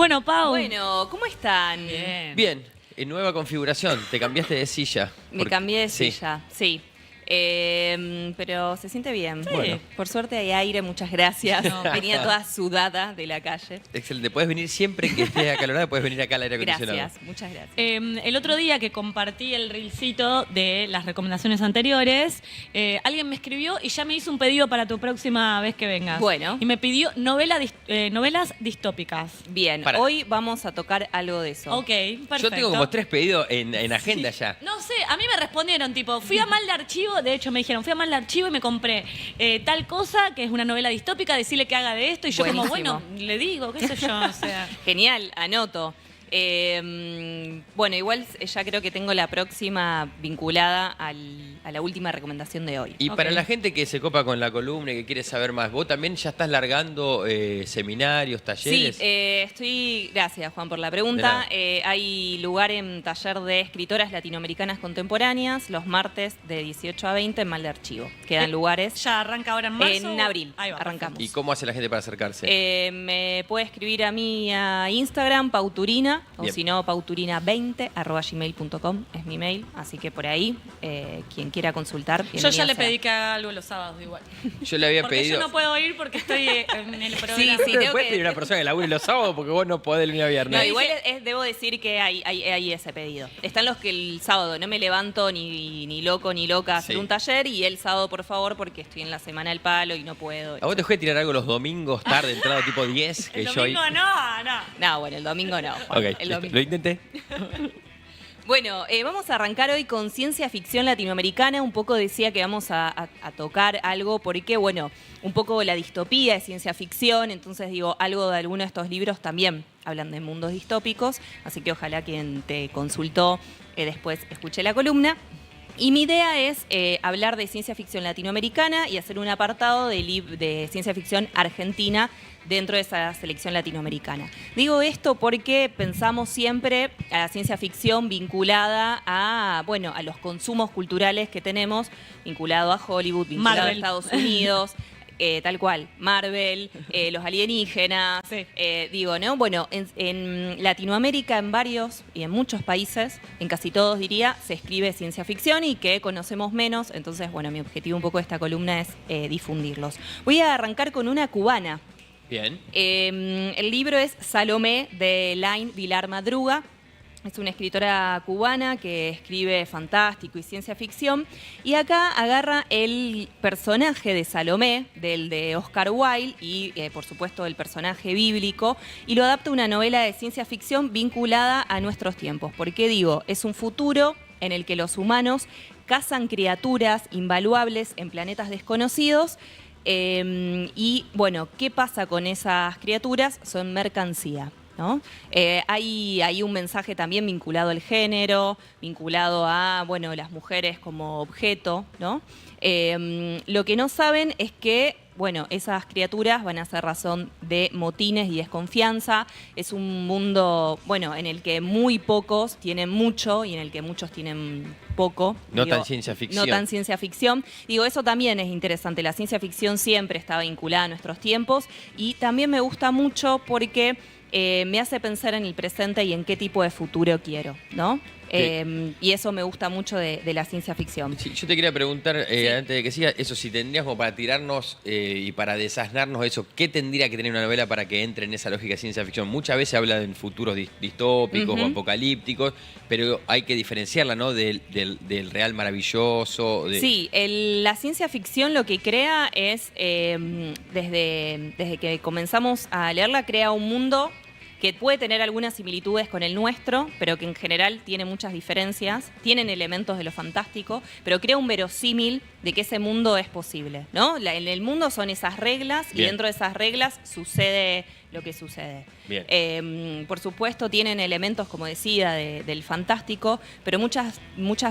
Bueno, Pau. Bueno, ¿cómo están? Bien. Bien, en nueva configuración, te cambiaste de silla. Me cambié de Sí. silla, sí. Pero se siente bien. Sí. Bueno, por suerte hay aire, muchas gracias. No. Venía toda sudada de la calle. Excelente, puedes venir siempre que estés acalorada, puedes venir acá al aire acondicionado. Gracias, muchas gracias. El otro día que compartí el reelcito de las recomendaciones anteriores, alguien me escribió y ya me hizo un pedido para tu próxima vez que vengas. Bueno. Y me pidió novelas distópicas. Bien, Para. hoy vamos a tocar algo de eso. Ok, perfecto. Yo tengo como 3 pedidos en agenda ya. No sé, a mí me respondieron, tipo, fui a mal de archivo, de hecho me dijeron, fui a mal de archivo y me compré tal cosa, que es una novela distópica, decirle que haga de esto, y yo como, Buenísimo. bueno, le digo, qué sé yo, o sea. Genial, anoto. Bueno, igual ya creo que tengo la próxima vinculada a la última recomendación de hoy. Y Ok. para la gente que se copa con la columna y que quiere saber más, vos también ya estás largando seminarios, Sí, talleres. gracias Juan por la De pregunta. nada. Hay lugar en taller de escritoras latinoamericanas contemporáneas los martes de 18 a 20 en Mal de Archivo. Quedan lugares ¿Ya arranca ahora en marzo? en abril. Ahí va, Arrancamos. ¿Y cómo hace la gente para acercarse? Me puede escribir a mí a Instagram, Pauturina, o Bien. si no, pauturina20@gmail.com es mi mail, así que por ahí, quien quiera consultar. Yo ya bienvenida le sea. pedí que haga algo los sábados igual. Yo le había Porque pedido... yo no puedo ir porque estoy en el programa. Sí, ¿Me tengo puedes que- pedir una persona que labure los sábados? Porque vos no podés el día viernes. No, igual debo decir que hay ese pedido. Están los que el sábado no me levanto ni loco ni loca a hacer Sí. un taller, y el sábado, por favor, porque estoy en la semana del palo y no puedo. ¿A vos te dejé tirar algo los domingos tarde, entrado tipo 10? Que El yo domingo no. No, bueno, el domingo no. Ok, El listo. domingo. Lo intenté. Bueno, vamos a arrancar hoy con ciencia ficción latinoamericana. Un poco decía que vamos a tocar algo porque, bueno, un poco la distopía es ciencia ficción, entonces digo, algo de alguno de estos libros también hablan de mundos distópicos, así que ojalá quien te consultó después escuche la columna. Y mi idea es hablar de ciencia ficción latinoamericana y hacer un apartado de ciencia ficción argentina dentro de esa selección latinoamericana. Digo esto porque pensamos siempre a la ciencia ficción vinculada a, bueno, a los consumos culturales que tenemos, vinculado a Hollywood, vinculado Marvel. a Estados Unidos. Tal cual, Marvel, los alienígenas, Sí. digo, ¿no? Bueno, en Latinoamérica, en varios y en muchos países, en casi todos diría, se escribe ciencia ficción y que conocemos menos, entonces, bueno, mi objetivo un poco de esta columna es difundirlos. Voy a arrancar con una cubana. Bien. El libro es Salomé, de Elaine Vilar Madruga. Es una escritora cubana que escribe fantástico y ciencia ficción. Y acá agarra el personaje de Salomé, del de Oscar Wilde, y por supuesto el personaje bíblico, y lo adapta a una novela de ciencia ficción vinculada a nuestros tiempos. ¿Por qué digo? Es un futuro en el que los humanos cazan criaturas invaluables en planetas desconocidos. Y bueno, ¿qué pasa con esas criaturas? Son mercancía, ¿no? Hay un mensaje también vinculado al género, vinculado a, bueno, las mujeres como objeto, ¿no? Lo que no saben es que, bueno, esas criaturas van a ser razón de motines y desconfianza. Es un mundo, bueno, en el que muy pocos tienen mucho y en el que muchos tienen poco. No tan ciencia ficción. No tan ciencia ficción. Digo, eso también es interesante. La ciencia ficción siempre está vinculada a nuestros tiempos y también me gusta mucho porque me hace pensar en el presente y en qué tipo de futuro quiero, ¿no? Y eso me gusta mucho de la ciencia ficción. Sí, yo te quería preguntar, antes de que siga, eso, si tendrías como para tirarnos y para desasnarnos eso, ¿qué tendría que tener una novela para que entre en esa lógica de ciencia ficción? Muchas veces habla de futuros distópicos o apocalípticos, pero hay que diferenciarla, ¿no? Del real maravilloso. Sí, la ciencia ficción lo que crea es, desde que comenzamos a leerla, crea un mundo que puede tener algunas similitudes con el nuestro, pero que en general tiene muchas diferencias, tienen elementos de lo fantástico, pero crea un verosímil de que ese mundo es posible, ¿no? En el mundo son esas reglas y Bien. dentro de esas reglas sucede lo que sucede. Bien. Por supuesto tienen elementos, como decía, del fantástico, pero muchas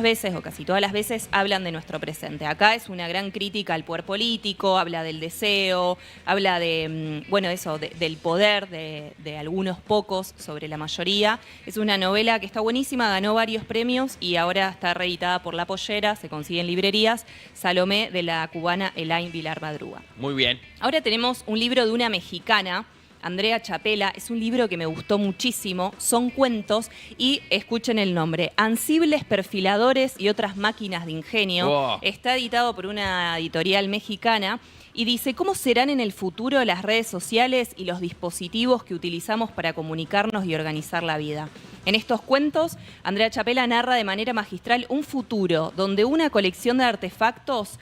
veces, o casi todas las veces, hablan de nuestro presente. Acá es una gran crítica al poder político, habla del deseo, habla de, bueno, eso, del poder de algunos pocos sobre la mayoría. Es una novela que está buenísima, ganó varios premios y ahora está reeditada por La Pollera, se consigue en librerías, Salomé, de la cubana Elaine Vilar Madruga. Muy bien. Ahora tenemos un libro de una mexicana Andrea Chapela. Es un libro que me gustó muchísimo. Son cuentos y escuchen el nombre: Ansibles, perfiladores y otras máquinas de ingenio. Wow. Está editado por una editorial mexicana y dice: ¿cómo serán en el futuro las redes sociales y los dispositivos que utilizamos para comunicarnos y organizar la vida? En estos cuentos, Andrea Chapela narra de manera magistral un futuro donde una colección de artefactos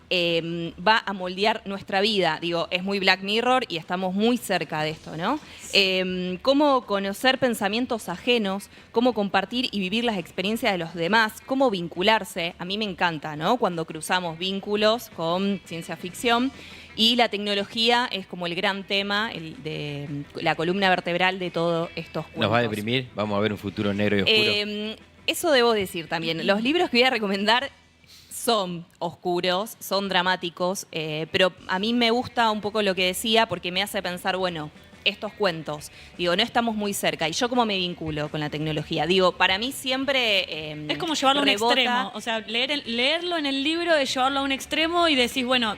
va a moldear nuestra vida. Digo, es muy Black Mirror y estamos muy cerca de esto, ¿no? Cómo conocer pensamientos ajenos, cómo compartir y vivir las experiencias de los demás, cómo vincularse. A mí me encanta, ¿no? Cuando cruzamos vínculos con ciencia ficción. Y la tecnología es como el gran tema, de la columna vertebral de todos estos cuentos. ¿Nos va a deprimir? Vamos a ver un futuro negro y oscuro. Eso debo decir también. Los libros que voy a recomendar son oscuros, son dramáticos, pero a mí me gusta un poco lo que decía porque me hace pensar, bueno, estos cuentos, digo, no estamos muy cerca. ¿Y yo cómo me vinculo con la tecnología? Digo, para mí siempre es como llevarlo a un rebota. extremo. O sea, leerlo en el libro es llevarlo a un extremo y decís, bueno,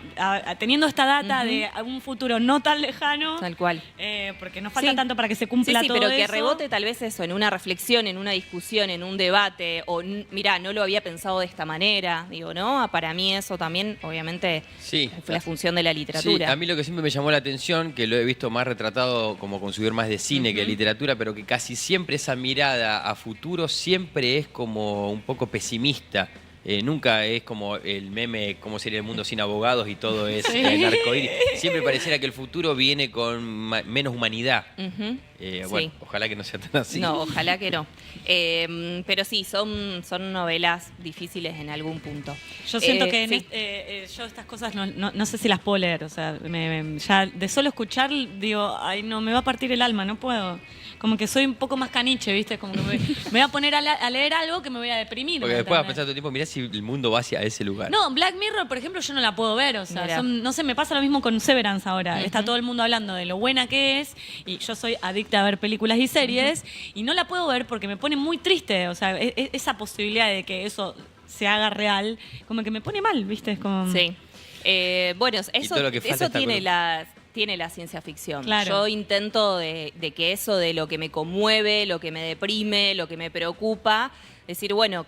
teniendo esta data de un futuro no tan lejano, Tal cual. porque no falta Sí. tanto para que se cumpla todo pero eso. que rebote tal vez eso, en una reflexión, en una discusión, en un debate, o mirá, no lo había pensado de esta manera, digo, ¿no? Para mí eso también, obviamente, Sí. fue la función de la Sí, literatura. a mí lo que siempre me llamó la atención, que lo he visto más retratado como consumidor más de cine que de literatura, pero que casi siempre esa mirada a futuro siempre es como un poco pesimista. Nunca es como el meme, cómo sería el mundo sin abogados y todo es arcoíris. Siempre pareciera que el futuro viene con menos humanidad. Bueno, ojalá que no sea tan así. No, ojalá que no. Pero sí, son novelas difíciles en algún punto. Yo siento que sí. yo estas cosas no sé si las puedo leer. O sea, ya de solo escuchar, digo, ay, no, me va a partir el alma, no puedo. Como que soy un poco más caniche, ¿viste? Como que me voy a poner a leer algo que me voy a deprimir. Porque ¿me después vas a entendés? pensar todo el tiempo, mirá si el mundo va hacia ese lugar. No, Black Mirror, por ejemplo, yo no la puedo ver. O sea, Mirá. no sé, me pasa lo mismo con Severance ahora. Está todo el mundo hablando de lo buena que es y yo soy adicta a ver películas y series y no la puedo ver porque me pone muy triste. O sea, esa posibilidad de que eso se haga real, como que me pone mal, ¿viste? Es como... Sí. Bueno, eso, todo lo que falta eso está tiene la ciencia ficción. Claro. Yo intento de que eso de lo que me conmueve, lo que me deprime, lo que me preocupa, decir, bueno,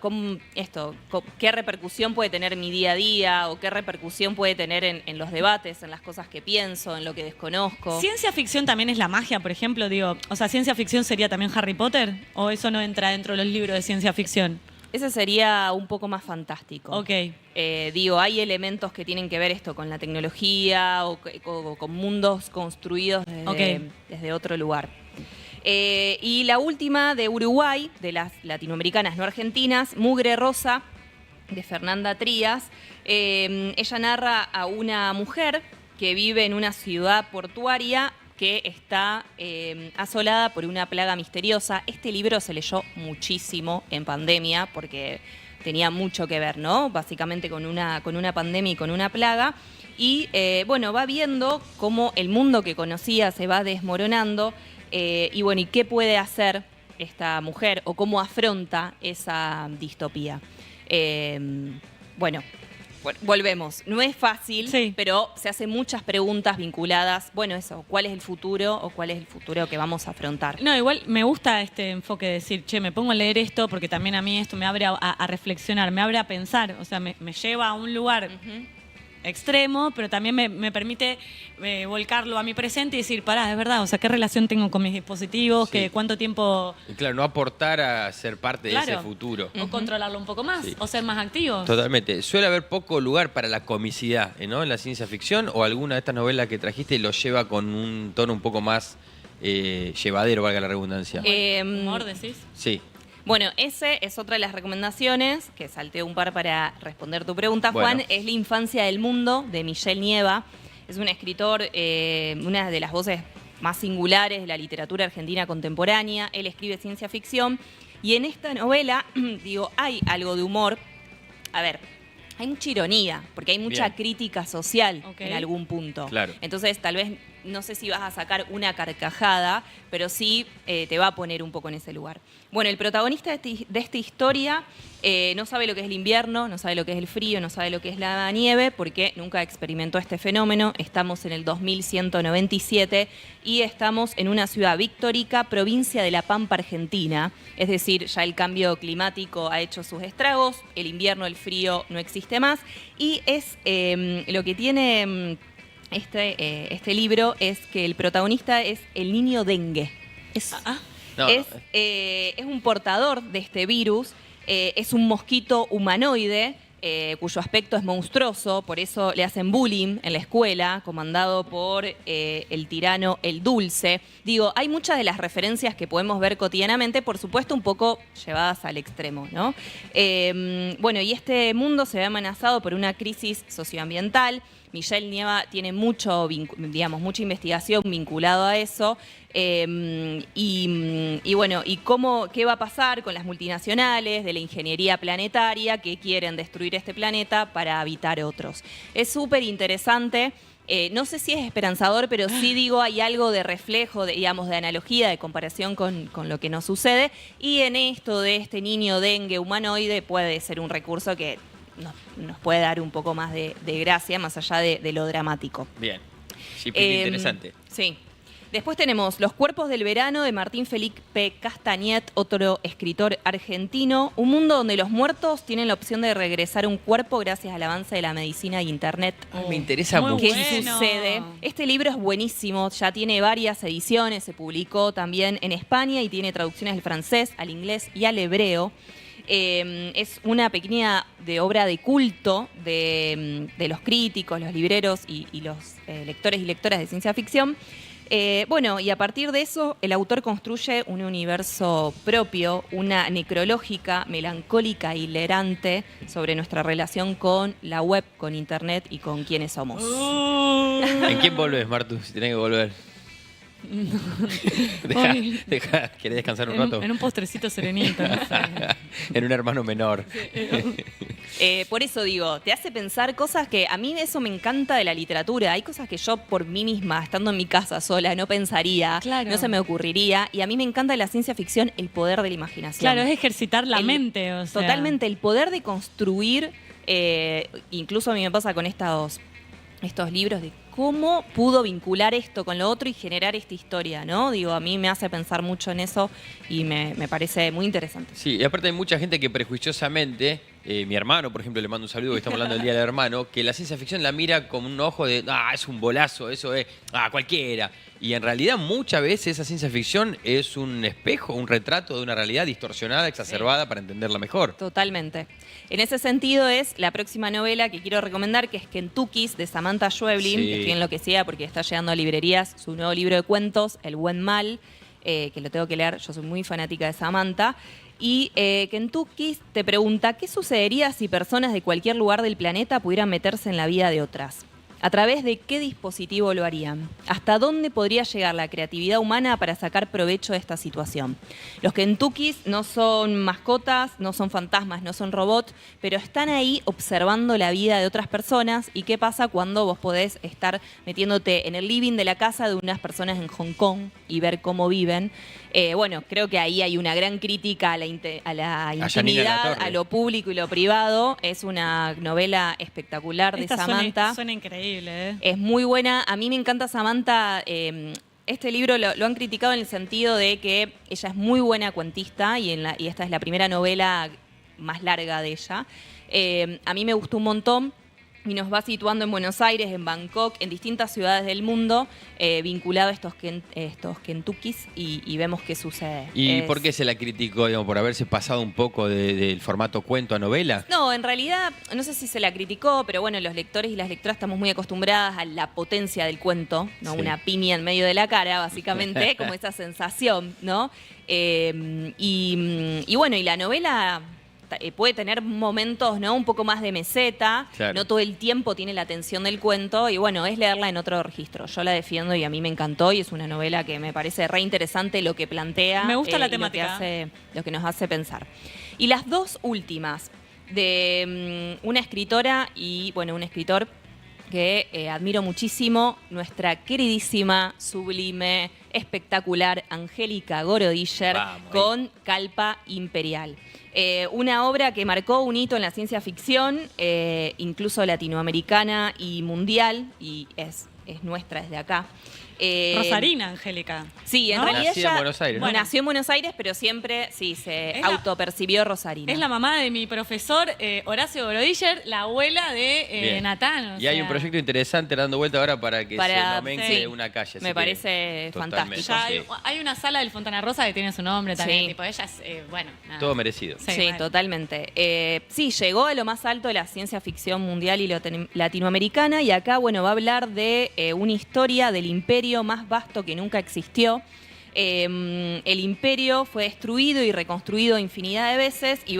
¿qué repercusión puede tener mi día a día o qué repercusión puede tener en los debates, en las cosas que pienso, en lo que desconozco? ¿Ciencia ficción también es la magia, por ejemplo? Digo, o sea, ¿ciencia ficción sería también Harry Potter? ¿O eso no entra dentro de los libros de ciencia ficción? Ese sería un poco más fantástico. Ok. Digo, hay elementos que tienen que ver esto con la tecnología o con mundos construidos desde otro lugar. Y la última de Uruguay, de las latinoamericanas no argentinas, Mugre Rosa, de Fernanda Trías. Ella narra a una mujer que vive en una ciudad portuaria que está asolada por una plaga misteriosa. Este libro se leyó muchísimo en pandemia porque tenía mucho que ver, ¿no? Básicamente con una pandemia y con una plaga. Y bueno, va viendo cómo el mundo que conocía se va desmoronando y bueno, ¿y qué puede hacer esta mujer o cómo afronta esa distopía? Bueno, volvemos. No es fácil, Sí. pero se hacen muchas preguntas vinculadas. Bueno, eso, ¿cuál es el futuro o cuál es el futuro que vamos a afrontar? No, igual me gusta este enfoque de decir, che, me pongo a leer esto porque también a mí esto me abre a reflexionar, me abre a pensar, o sea, me lleva a un lugar extremo, pero también me permite volcarlo a mi presente y decir, pará, es verdad, o sea, ¿qué relación tengo con mis dispositivos? Sí. ¿Cuánto tiempo...? Y claro, no aportar a ser parte de ese Claro. futuro. O controlarlo un poco más, Sí. o ser más activos. Totalmente. Suele haber poco lugar para la comicidad, ¿no? En la ciencia ficción, o alguna de estas novelas que trajiste lo lleva con un tono un poco más llevadero, valga la redundancia. ¿Humor decís? Sí. Bueno, ese es otra de las recomendaciones, que salté un par para responder tu pregunta, Bueno. Juan, es La infancia del mundo, de Michel Nieva. Es un escritor, una de las voces más singulares de la literatura argentina contemporánea. Él escribe ciencia ficción y en esta novela, digo, hay algo de humor. A ver, hay mucha ironía, porque hay mucha Bien. crítica social Ok. en algún punto. Claro. Entonces, tal vez no sé si vas a sacar una carcajada, pero sí te va a poner un poco en ese lugar. Bueno, el protagonista de esta historia no sabe lo que es el invierno, no sabe lo que es el frío, no sabe lo que es la nieve, porque nunca experimentó este fenómeno. Estamos en el 2197 y estamos en una ciudad victórica, provincia de La Pampa, Argentina. Es decir, ya el cambio climático ha hecho sus estragos, el invierno, el frío no existe más. Y es lo que tiene este libro es que el protagonista es el niño dengue. Es un portador de este virus. Es un mosquito humanoide cuyo aspecto es monstruoso, por eso le hacen bullying en la escuela, comandado por el tirano El Dulce. Digo, hay muchas de las referencias que podemos ver cotidianamente, por supuesto un poco llevadas al extremo, ¿no? Bueno, y este mundo se ve amenazado por una crisis socioambiental. Michelle Nieva tiene mucha investigación vinculado a eso. Y bueno, ¿qué va a pasar con las multinacionales de la ingeniería planetaria que quieren destruir este planeta para habitar otros? Es súper interesante. No sé si es esperanzador, pero sí digo, hay algo de reflejo, de analogía, de comparación con lo que nos sucede. Y en esto de este niño dengue humanoide puede ser un recurso que nos puede dar un poco más de gracia, más allá de lo dramático. Bien, sí, interesante. Sí. Después tenemos Los cuerpos del verano de Martín Felipe Castañet, otro escritor argentino. Un mundo donde los muertos tienen la opción de regresar a un cuerpo gracias al avance de la medicina e internet. Me interesa mucho. ¿Qué sucede? Este libro es buenísimo, ya tiene varias ediciones, se publicó también en España y tiene traducciones al francés, al inglés y al hebreo. Es una pequeña obra de culto de los críticos, los libreros y los lectores y lectoras de ciencia ficción. Y a partir de eso, el autor construye un universo propio, una necrológica, melancólica y hilarante sobre nuestra relación con la web, con internet y con quiénes somos. ¿En quién volvés, Martu, si tenés que volver? ¿Querés descansar un rato? En un postrecito serenito, no sé. En un hermano menor. Por eso digo, te hace pensar cosas que a mí eso me encanta de la literatura. Hay cosas que yo por mí misma, estando en mi casa sola, no pensaría, no se me ocurriría. Y a mí me encanta de la ciencia ficción el poder de la imaginación. Claro, es ejercitar la mente. O sea. Totalmente, el poder de construir, incluso a mí me pasa con estos libros de cómo pudo vincular esto con lo otro y generar esta historia, ¿no? Digo, a mí me hace pensar mucho en eso y me parece muy interesante. Sí, y aparte hay mucha gente que prejuiciosamente, mi hermano, por ejemplo, le mando un saludo, que estamos hablando del Día del Hermano, que la ciencia ficción la mira con un ojo de, es un bolazo, eso es, cualquiera. Y en realidad muchas veces esa ciencia ficción es un espejo, un retrato de una realidad distorsionada, exacerbada, para entenderla mejor. Totalmente. En ese sentido es la próxima novela que quiero recomendar, que es Kentuckys, de Samantha Schweblin, que estoy enloquecida porque está llegando a librerías su nuevo libro de cuentos, El Buen Mal, que lo tengo que leer, yo soy muy fanática de Samantha. Y Kentuckys te pregunta, ¿qué sucedería si personas de cualquier lugar del planeta pudieran meterse en la vida de otras? ¿A través de qué dispositivo lo harían? ¿Hasta dónde podría llegar la creatividad humana para sacar provecho de esta situación? Los Kentuckys no son mascotas, no son fantasmas, no son robots, pero están ahí observando la vida de otras personas y qué pasa cuando vos podés estar metiéndote en el living de la casa de unas personas en Hong Kong y ver cómo viven. Creo que ahí hay una gran crítica a la intimidad, a lo público y lo privado. Es una novela espectacular de Samantha. Suena increíble, ¿eh? Es muy buena. A mí me encanta Samantha. Este libro lo han criticado en el sentido de que ella es muy buena cuentista y esta es la primera novela más larga de ella. A mí me gustó un montón. Y nos va situando en Buenos Aires, en Bangkok, en distintas ciudades del mundo, vinculado a estos Kentuckys y vemos qué sucede. ¿Y por qué se la criticó, digamos, por haberse pasado un poco del formato cuento a novela? No, en realidad, no sé si se la criticó, pero bueno, los lectores y las lectoras estamos muy acostumbradas a la potencia del cuento, ¿no? Una piña en medio de la cara, básicamente, como esa sensación, ¿no? Y la novela puede tener momentos, ¿no?, un poco más de meseta, no todo el tiempo tiene la atención del cuento y es leerla en otro registro. Yo la defiendo y a mí me encantó y es una novela que me parece re interesante lo que plantea. Me gusta la temática. Lo que nos hace pensar. Y las dos últimas de una escritora y un escritor que admiro muchísimo, nuestra queridísima, sublime, espectacular Angélica Gorodischer con Calpa Imperial. Una obra que marcó un hito en la ciencia ficción, incluso latinoamericana y mundial, y es nuestra desde acá. Rosarina, Angélica. Sí, en ¿no? realidad Nació en ella Buenos Aires, ¿no? nació en Buenos Aires, pero siempre sí se autopercibió rosarina. Es la mamá de mi profesor Horacio Gorodischer, la abuela de Natán. Y hay un proyecto interesante dando vuelta ahora para que se nomencle sí, una calle. me parece fantástico. Ya Sí. hay una sala del Fontana Rosa que tiene su nombre también. Sí. Tipo, ella es, bueno, nada. Todo merecido. Sí, bueno. totalmente. Sí, llegó a lo más alto de la ciencia ficción mundial y latinoamericana, y acá, bueno, va a hablar de una historia del imperio más vasto que nunca existió. El imperio fue destruido y reconstruido infinidad de veces, y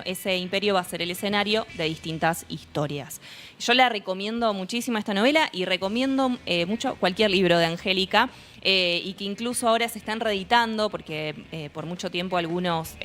ese imperio va a ser el escenario de distintas historias. Yo la recomiendo muchísimo esta novela, y recomiendo mucho cualquier libro de Angélica, y que incluso ahora se están reeditando porque por mucho tiempo algunos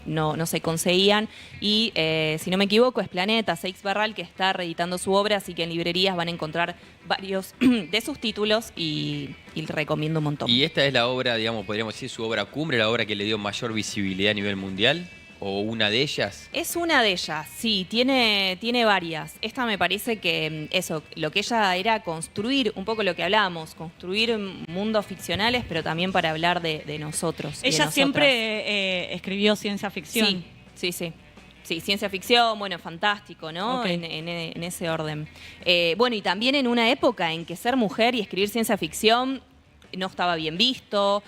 no se conseguían, y si no me equivoco es Planeta, Seix Barral, que está reeditando su obra, así que en librerías van a encontrar varios de sus títulos, y recomiendo un montón. ¿Y esta es la obra, digamos, podríamos decir, su obra cumbre, la obra que le dio mayor visibilidad a nivel mundial? ¿O una de ellas? Es una de ellas, sí, tiene varias. Esta me parece que lo que ella era construir, un poco lo que hablábamos, construir mundos ficcionales, pero también para hablar de nosotros. Ella siempre escribió ciencia ficción. Sí. Sí, ciencia ficción, bueno, fantástico, ¿no? Okay. En ese orden. Bueno, y también en una época en que ser mujer y escribir ciencia ficción no estaba bien visto,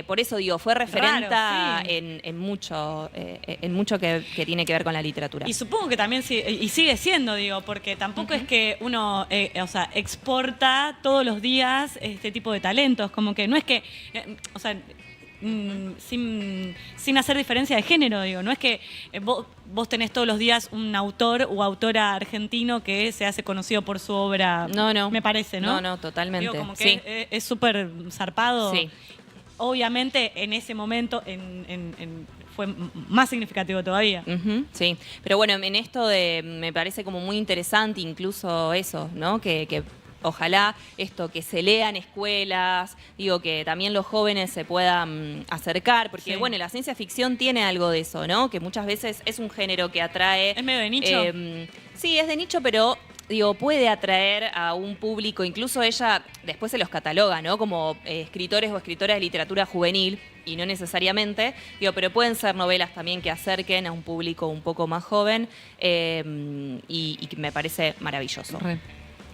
por eso digo, fue referente en mucho que tiene que ver con la literatura. Y supongo que también y sigue siendo, digo, porque tampoco es que uno exporta todos los días este tipo de talentos, como que no es que, sin hacer diferencia de género, digo, no es que vos tenés todos los días un autor o autora argentino que se hace conocido por su obra, no, me parece, ¿no? No, totalmente. Digo, como que es súper zarpado. Sí. Obviamente en ese momento fue más significativo todavía. Sí, pero bueno, en esto me parece como muy interesante incluso eso, ¿no? Que ojalá que se lea en escuelas, digo, que también los jóvenes se puedan acercar, porque bueno, la ciencia ficción tiene algo de eso, ¿no? Que muchas veces es un género que atrae... ¿Es medio de nicho? Sí, es de nicho, pero digo, puede atraer a un público, incluso ella después se los cataloga, ¿no? Como escritores o escritoras de literatura juvenil, y no necesariamente, digo, pero pueden ser novelas también que acerquen a un público un poco más joven, y me parece maravilloso.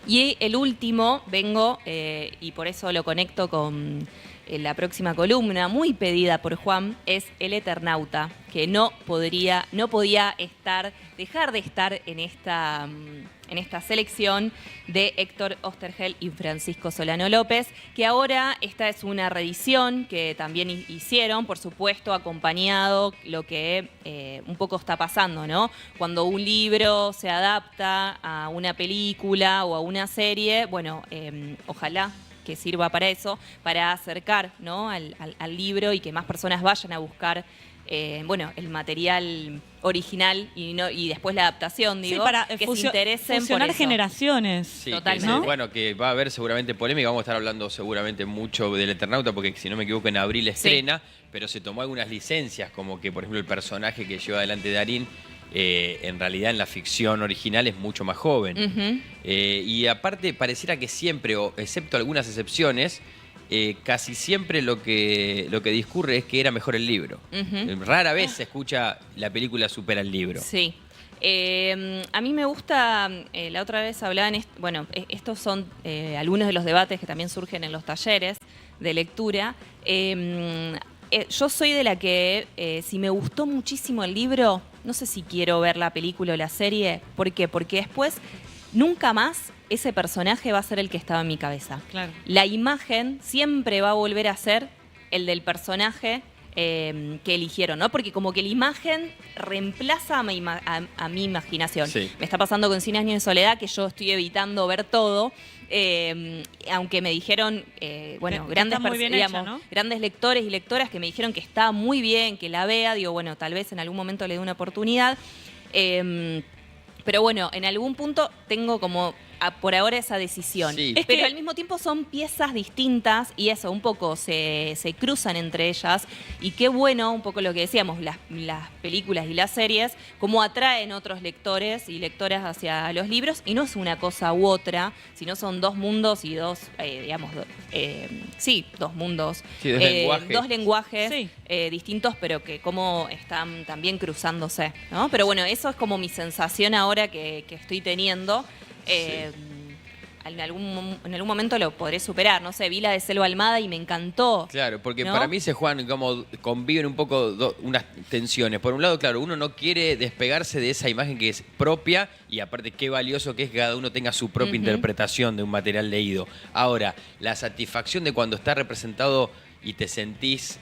Y el último, y por eso lo conecto con la próxima columna, muy pedida por Juan, es El Eternauta, que no podía dejar de estar en esta selección de Héctor Oesterheld y Francisco Solano López, que ahora esta es una reedición que también hicieron, por supuesto, acompañado lo que un poco está pasando, ¿no? Cuando un libro se adapta a una película o a una serie, bueno, ojalá que sirva para eso, para acercar, ¿no? al libro, y que más personas vayan a buscar el material original y después la adaptación, digo, para que se interesen fusionar por eso. generaciones. Sí, Totalmente. ¿no? Bueno, que va a haber seguramente polémica, vamos a estar hablando seguramente mucho del Eternauta, porque si no me equivoco en abril estrena, pero se tomó algunas licencias, como que por ejemplo el personaje que lleva adelante Darín, en realidad en la ficción original es mucho más joven. Y aparte pareciera que siempre, o excepto algunas excepciones, casi siempre lo que discurre es que era mejor el libro. Rara vez se escucha la película supera el libro. Sí. A mí me gusta, la otra vez hablaban, estos son algunos de los debates que también surgen en los talleres de lectura. Yo soy de la que si me gustó muchísimo el libro, no sé si quiero ver la película o la serie. ¿Por qué? Porque después nunca más ese personaje va a ser el que estaba en mi cabeza. Claro. La imagen siempre va a volver a ser el del personaje que eligieron, ¿no? Porque como que la imagen reemplaza a mi imaginación. Sí. Me está pasando con 100 años de soledad, que yo estoy evitando ver todo, aunque me dijeron, grandes lectores y lectoras que me dijeron que está muy bien, que la vea, digo, bueno, tal vez en algún momento le dé una oportunidad. Pero bueno, en algún punto tengo como por ahora esa decisión. Sí. Es Pero que- al mismo tiempo son piezas distintas y eso, un poco se cruzan entre ellas. Y qué bueno, un poco lo que decíamos, las películas y las series, cómo atraen otros lectores y lectoras hacia los libros. Y no es una cosa u otra, sino son dos mundos y dos, dos mundos. Sí, dos lenguajes. Dos lenguajes Sí. distintos, pero que cómo están también cruzándose, ¿no? Pero bueno, eso es como mi sensación ahora que estoy teniendo. En algún momento lo podré superar. No sé, vi la de Selva Almada y me encantó. Claro, porque ¿no? para mí se juegan como conviven un poco unas tensiones. Por un lado, claro, uno no quiere despegarse de esa imagen que es propia y aparte qué valioso que es que cada uno tenga su propia interpretación de un material leído. Ahora, la satisfacción de cuando está representado y te sentís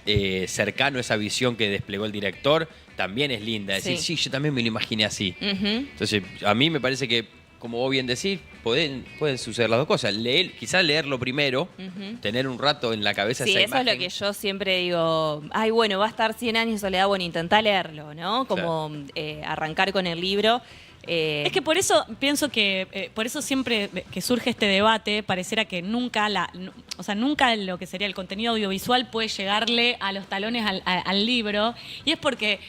cercano a esa visión que desplegó el director, también es linda. Decir, sí, yo también me lo imaginé así. Entonces, a mí me parece que, como vos bien decís, pueden suceder las dos cosas. Quizás leerlo primero, tener un rato en la cabeza Sí, esa eso imagen. es lo que yo siempre digo. Ay, bueno, va a estar 100 años de soledad, bueno, intentá leerlo, ¿no? Como arrancar con el libro. Es que por eso pienso que, por eso siempre que surge este debate, pareciera que nunca nunca lo que sería el contenido audiovisual puede llegarle a los talones al libro. Y es porque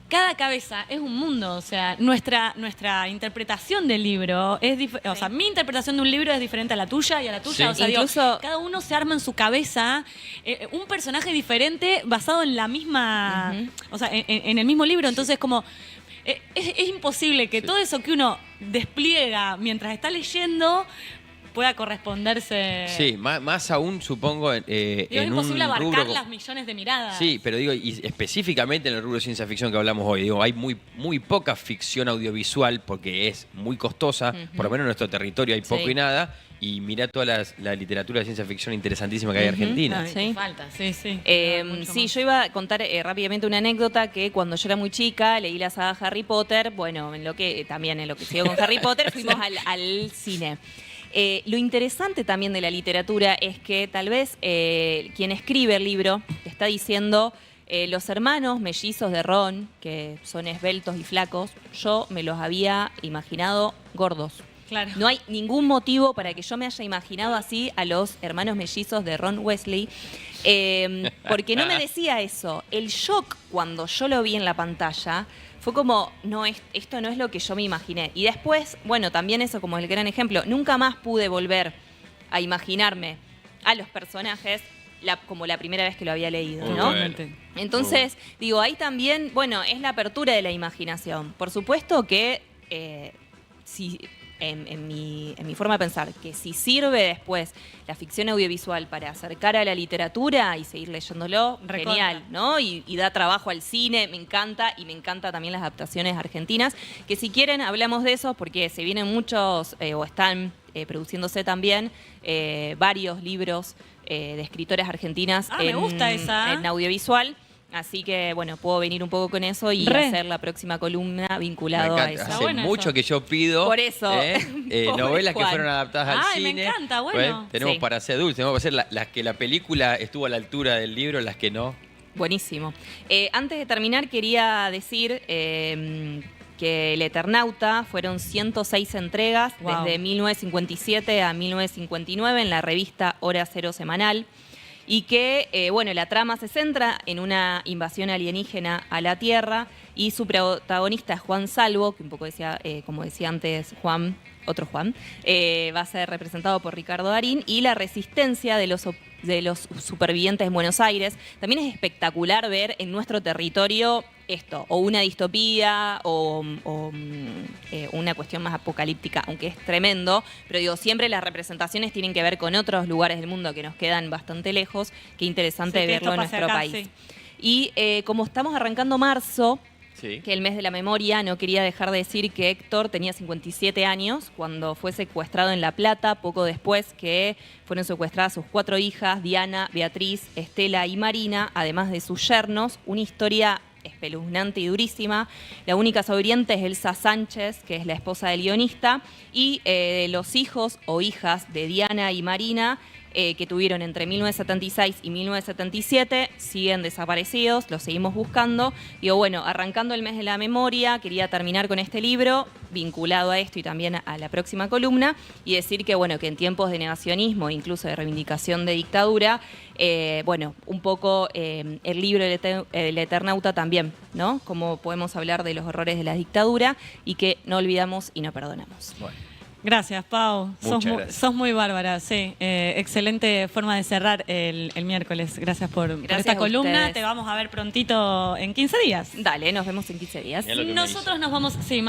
cada cabeza es un mundo, o sea, nuestra interpretación del libro es diferente, o sea, mi interpretación de un libro es diferente a la tuya y a la tuya, Sí. o sea, Incluso- cada uno se arma en su cabeza un personaje diferente basado en la misma, o sea, en el mismo libro, entonces como es imposible que todo eso que uno despliega mientras está leyendo pueda corresponderse. Sí, más aún supongo Digo, en es imposible un abarcar rubro. las millones de miradas. Sí, pero digo, y específicamente en el rubro de ciencia ficción que hablamos hoy, digo, hay muy poca ficción audiovisual porque es muy costosa, por lo menos en nuestro territorio hay poco Sí. y nada, y mirá toda la literatura de ciencia ficción interesantísima que hay en Argentina. Ay, Sí. te falta, sí. Mucho Sí, más. yo iba a contar rápidamente una anécdota que cuando yo era muy chica leí la saga Harry Potter, bueno, en lo que siguió con Harry Potter, fuimos al cine. Lo interesante también de la literatura es que tal vez quien escribe el libro te está diciendo los hermanos mellizos de Ron, que son esbeltos y flacos, yo me los había imaginado gordos. Claro. No hay ningún motivo para que yo me haya imaginado así a los hermanos mellizos de Ron Weasley, porque no me decía eso. El shock cuando yo lo vi en la pantalla fue como, no, esto no es lo que yo me imaginé. Y después, bueno, también eso como el gran ejemplo, nunca más pude volver a imaginarme a los personajes como la primera vez que lo había leído, Muy ¿no? bueno. Entonces, digo, ahí también, bueno, es la apertura de la imaginación. Por supuesto que si en mi forma de pensar, que si sirve después la ficción audiovisual para acercar a la literatura y seguir leyéndolo, Recontra. genial, ¿no? Y da trabajo al cine, me encanta, y me encanta también las adaptaciones argentinas, que si quieren hablamos de eso, porque se vienen muchos, o están produciéndose también, varios libros de escritoras argentinas Me gusta esa. en audiovisual. Así que, bueno, puedo venir un poco con eso y Re. hacer la próxima columna Me vinculado a encanta. eso. Hace bueno mucho eso. que yo pido Por eso. Pobre novelas que Juan. fueron adaptadas al Ay, me cine. encanta, bueno. Tenemos Sí. para ser adultos, tenemos para hacer las que la película estuvo a la altura del libro, las que no. Buenísimo. Antes de terminar, quería decir que El Eternauta fueron 106 entregas Wow. desde 1957 a 1959 en la revista Hora Cero Semanal. Y que, bueno, la trama se centra en una invasión alienígena a la Tierra y su protagonista es Juan Salvo, que un poco decía, como decía antes Juan, otro Juan, va a ser representado por Ricardo Darín, y la resistencia de los supervivientes en Buenos Aires. También es espectacular ver en nuestro territorio esto, o una distopía, o una cuestión más apocalíptica, aunque es tremendo, pero digo, siempre las representaciones tienen que ver con otros lugares del mundo que nos quedan bastante lejos. Qué interesante Sí, que verlo en esto pase nuestro acá, país. sí. Y como estamos arrancando marzo, Sí. que el mes de la memoria, no quería dejar de decir que Héctor tenía 57 años cuando fue secuestrado en La Plata, poco después que fueron secuestradas sus 4 hijas, Diana, Beatriz, Estela y Marina, además de sus yernos. Una historia espeluznante y durísima. La única sobreviviente es Elsa Sánchez, que es la esposa del guionista, y los hijos o hijas de Diana y Marina que tuvieron entre 1976 y 1977, siguen desaparecidos, los seguimos buscando. Digo, bueno, arrancando el mes de la memoria, quería terminar con este libro, vinculado a esto y también a la próxima columna, y decir que, bueno, que en tiempos de negacionismo, incluso de reivindicación de dictadura, bueno, un poco el libro El Eternauta también, ¿no? Cómo podemos hablar de los horrores de la dictadura y que no olvidamos y no perdonamos. Bueno. Gracias, Pau. Gracias. Sos muy bárbara, sí. Excelente forma de cerrar el miércoles. Gracias por esta columna. Ustedes. Te vamos a ver prontito en 15 días. Dale, nos vemos en 15 días. Mirá lo que me Nosotros nos vamos... Sí,